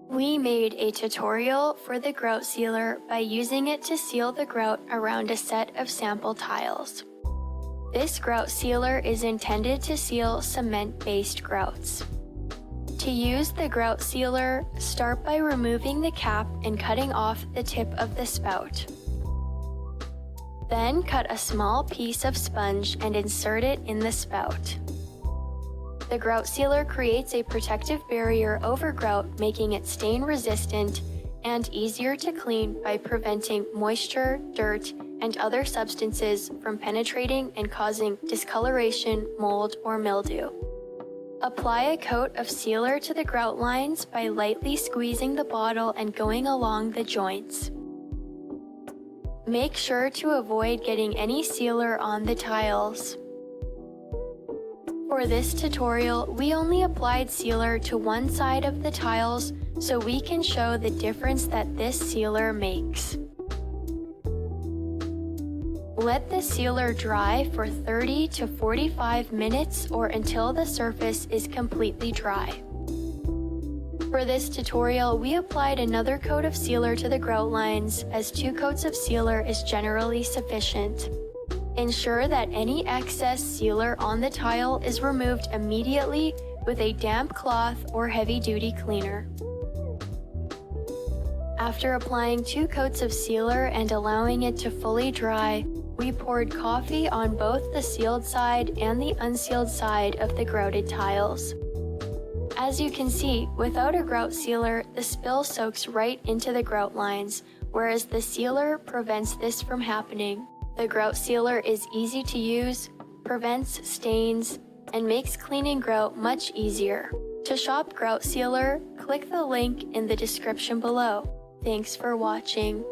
We made a tutorial for the grout sealer by using it to seal the grout around a set of sample tiles. This grout sealer is intended to seal cement-based grouts. To use the grout sealer, start by removing the cap and cutting off the tip of the spout. Then cut a small piece of sponge and insert it in the spout. The grout sealer creates a protective barrier over grout, making it stain resistant and easier to clean by preventing moisture, dirt, and other substances from penetrating and causing discoloration, mold, or mildew. Apply a coat of sealer to the grout lines by lightly squeezing the bottle and going along the joints. Make sure to avoid getting any sealer on the tiles. For this tutorial, we only applied sealer to one side of the tiles so we can show the difference that this sealer makes. Let the sealer dry for 30 to 45 minutes or until the surface is completely dry. For this tutorial, we applied another coat of sealer to the grout lines, as 2 coats of sealer is generally sufficient. Ensure that any excess sealer on the tile is removed immediately with a damp cloth or heavy-duty cleaner. After applying 2 coats of sealer and allowing it to fully dry, we poured coffee on both the sealed side and the unsealed side of the grouted tiles. As you can see, without a grout sealer, the spill soaks right into the grout lines, whereas the sealer prevents this from happening. The grout sealer is easy to use, prevents stains, and makes cleaning grout much easier. To shop grout sealer, click the link in the description below. Thanks for watching.